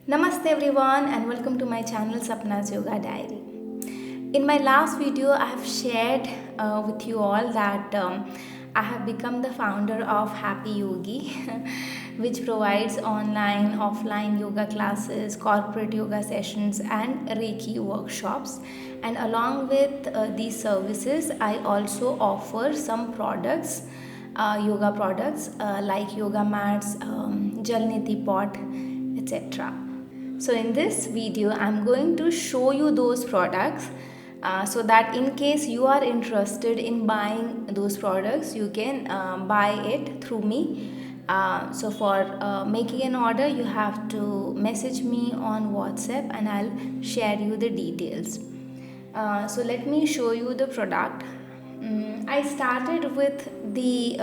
Namaste everyone and welcome to my channel Sapna's Yoga Diary. In my last video, I have shared with you all that I have become the founder of Happy Yogi, which provides online, offline yoga classes, corporate yoga sessions, and Reiki workshops. And along with these services, I also offer some products, yoga products like yoga mats, Jalneti pot, etc. So in this video I'm going to show you those products so that in case you are interested in buying those products you can buy it through me. So for making an order you have to message me on WhatsApp and I'll share you the details. So let me show you the product. I started with the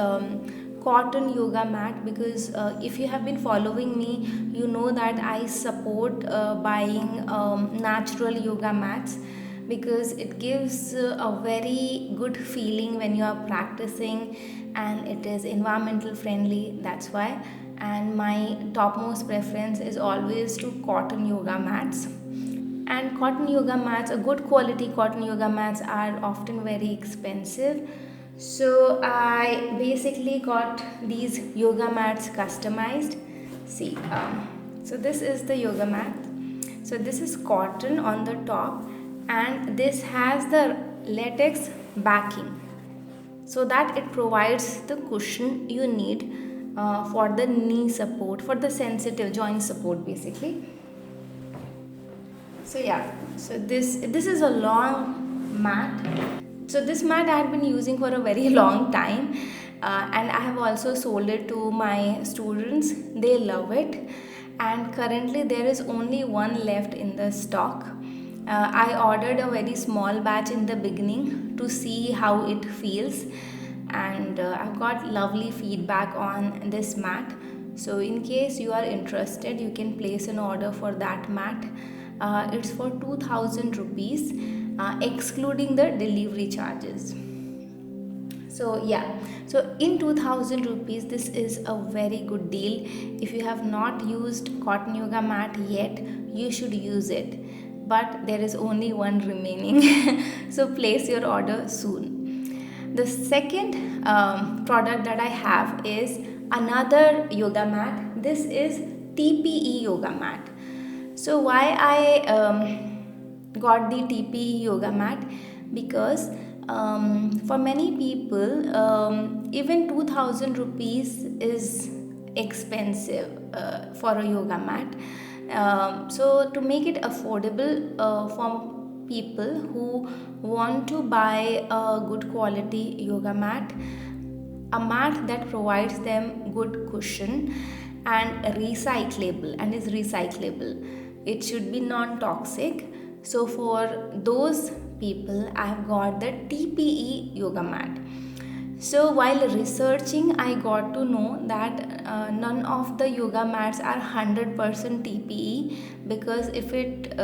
cotton yoga mat because if you have been following me, you know that I support buying natural yoga mats because it gives a very good feeling when you are practicing and it is environmental friendly. That's why. And my topmost preference is always to cotton yoga mats. And cotton yoga mats, a good quality cotton yoga mats are often very expensive. So I basically got these yoga mats customized. See, so this is the yoga mat. So this is cotton on the top and this has the latex backing so that it provides the cushion you need for the knee support, for the sensitive joint support basically. So yeah, so this is a long mat. So this mat I had been using for a very long time, and I have also sold it to my students. They love it, and currently there is only one left in the stock. I ordered a very small batch in the beginning to see how it feels, and I've got lovely feedback on this mat. So in case you are interested, you can place an order for that mat. It's for 2000 rupees excluding the delivery charges. So yeah, so in 2000 rupees this is a very good deal. If you have not used cotton yoga mat yet, you should use it, but there is only one remaining. So place your order soon. The second product that I have is another yoga mat. This is TPE yoga mat. So why I got the TPE yoga mat? Because for many people even 2000 rupees is expensive for a yoga mat. So to make it affordable for people who want to buy a good quality yoga mat, a mat that provides them good cushion and is recyclable, it should be non-toxic. So for those people I have got the TPE yoga mat. So while researching I got to know that none of the yoga mats are 100% TPE, because if it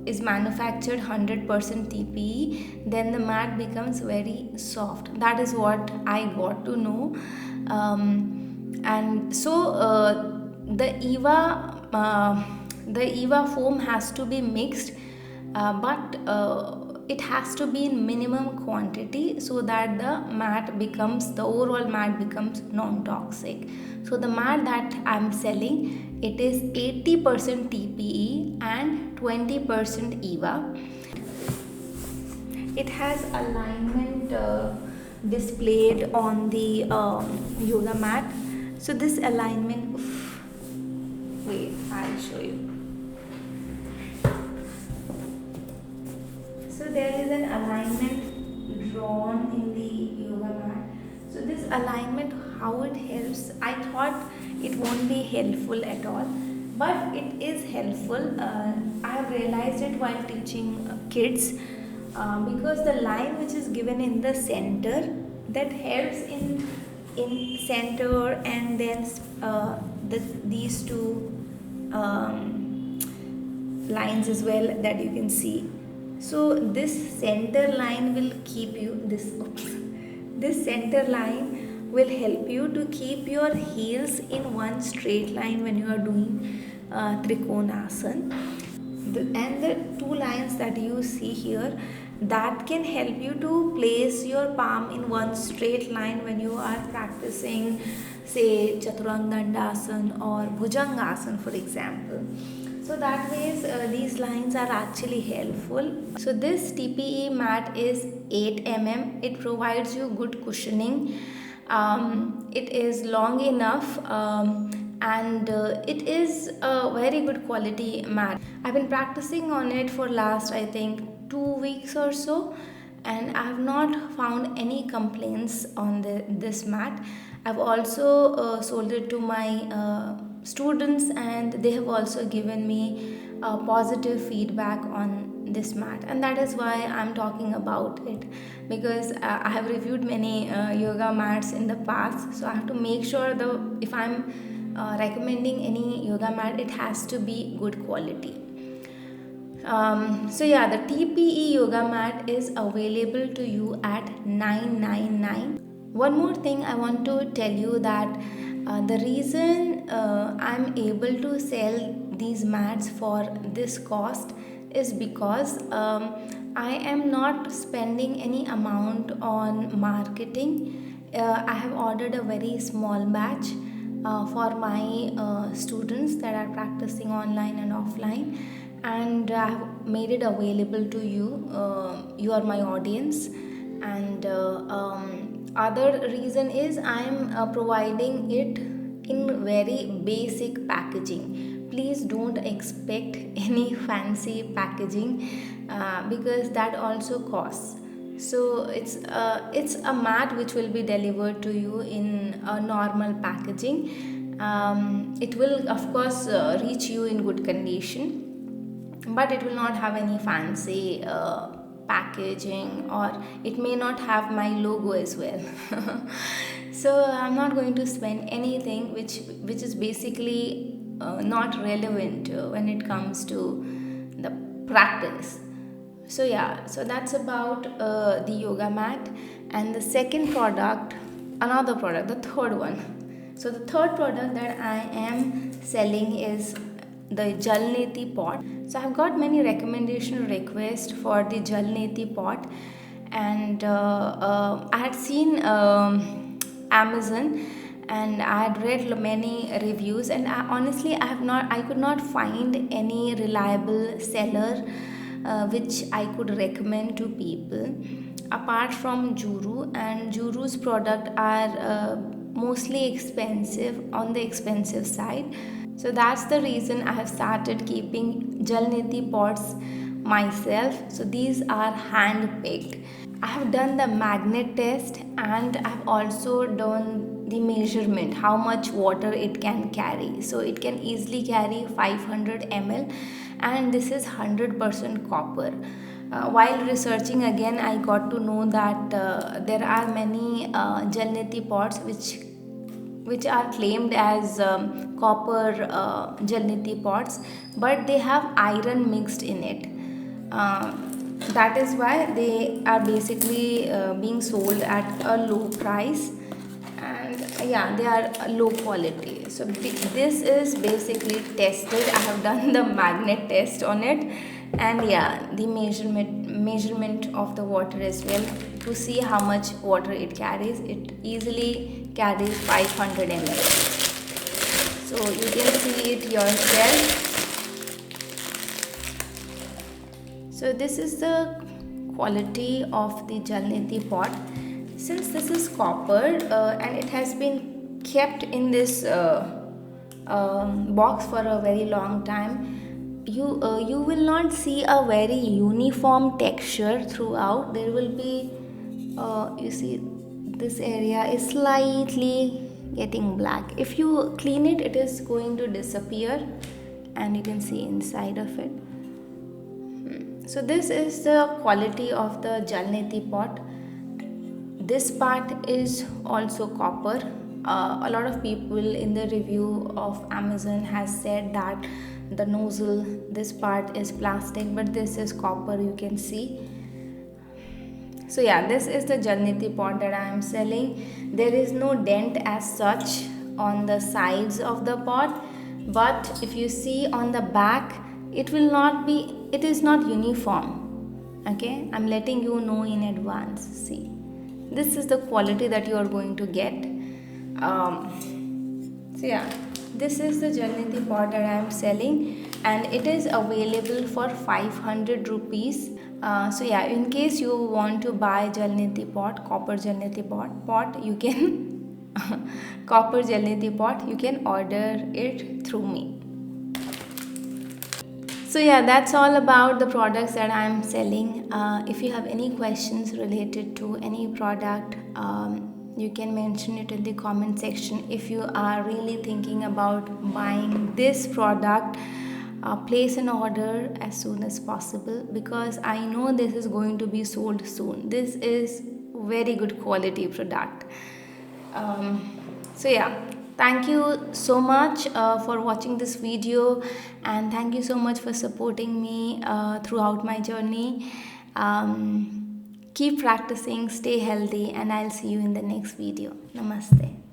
is manufactured 100% TPE, then the mat becomes very soft. That is what I got to know. And so the EVA foam has to be mixed, but it has to be in minimum quantity so that the overall mat becomes non-toxic. So the mat that I'm selling, it is 80% TPE and 20% EVA. It has alignment displayed on the yoga mat. So this alignment, wait, I'll show you. So there is an alignment drawn in the yoga mat. So this alignment, how it helps, I thought it won't be helpful at all, but it is helpful. I have realized it while teaching kids, because the line which is given in the center, that helps in center, and then these two lines as well that you can see. So this center line will keep you this center line will help you to keep your heels in one straight line when you are doing Trikonasana. And the two lines that you see here, that can help you to place your palm in one straight line when you are practicing, say, Chaturangandasana or Bhujangasana, for example. So that ways these lines are actually helpful. So this TPE mat is 8 mm. It provides you good cushioning. It is long enough, and it is a very good quality mat. I've been practicing on it for last, I think, 2 weeks or so, and I have not found any complaints on this mat. I've also sold it to my students, and they have also given me positive feedback on this mat, and that is why I'm talking about it, because I have reviewed many yoga mats in the past, so I have to make sure the if I'm recommending any yoga mat, it has to be good quality. So yeah, the TPE yoga mat is available to you at 999. One more thing I want to tell you, that the reason I'm able to sell these mats for this cost is because I am not spending any amount on marketing. I have ordered a very small batch for my students that are practicing online and offline, and I have made it available to you. You are my audience, and other reason is I am providing it in very basic packaging. Please don't expect any fancy packaging, because that also costs. So it's a mat which will be delivered to you in a normal packaging. It will of course reach you in good condition, but it will not have any fancy packaging, or it may not have my logo as well. So I'm not going to spend anything which is basically not relevant when it comes to the practice. So yeah, so that's about the yoga mat. And the second product, another product, the third one. So the third product that I am selling is the Jalneti pot. So I've got many recommendation requests for the Jalneti pot, and I had seen Amazon, and I had read many reviews, and honestly I could not find any reliable seller which I could recommend to people apart from Juru, and Juru's product are mostly expensive, on the expensive side. So that's the reason I have started keeping Jalneti pots myself. So these are hand picked. I have done the magnet test, and I have also done the measurement how much water it can carry. So it can easily carry 500 ml, and this is 100% copper. While researching again, I got to know that there are many Jalneti pots which are claimed as copper Jalneti pots, but they have iron mixed in it. That is why they are basically being sold at a low price, and yeah, they are low quality. So this is basically tested. I have done the magnet test on it, and yeah, the measurement of the water as well, to see how much water it carries. It easily carries 500 ml. So you can see it yourself. So this is the quality of the Jalneti pot. Since this is copper and it has been kept in this box for a very long time, you will not see a very uniform texture throughout. There will be you see this area is slightly getting black. If you clean it, it is going to disappear, and you can see inside of it. So this is the quality of the Jalneti pot. This part is also copper. A lot of people in the review of Amazon has said that the nozzle, this part is plastic, but this is copper, you can see. So yeah, this is the Jalneti pot that I am selling. There is no dent as such on the sides of the pot, but if you see on the back, it is not uniform. Okay, I'm letting you know in advance. See, this is the quality that you are going to get. So yeah, this is the Jalneti pot that I am selling, and it is available for 500 rupees. So yeah, in case you want to buy Jalneti pot, copper Jalneti pot, you can copper Jalneti pot, you can order it through me. So yeah, that's all about the products that I'm selling. If you have any questions related to any product, you can mention it in the comment section. If you are really thinking about buying this product, place an order as soon as possible, because I know this is going to be sold soon. This is very good quality product. So yeah, thank you so much for watching this video, and thank you so much for supporting me throughout my journey. Keep practicing, stay healthy, and I'll see you in the next video. Namaste.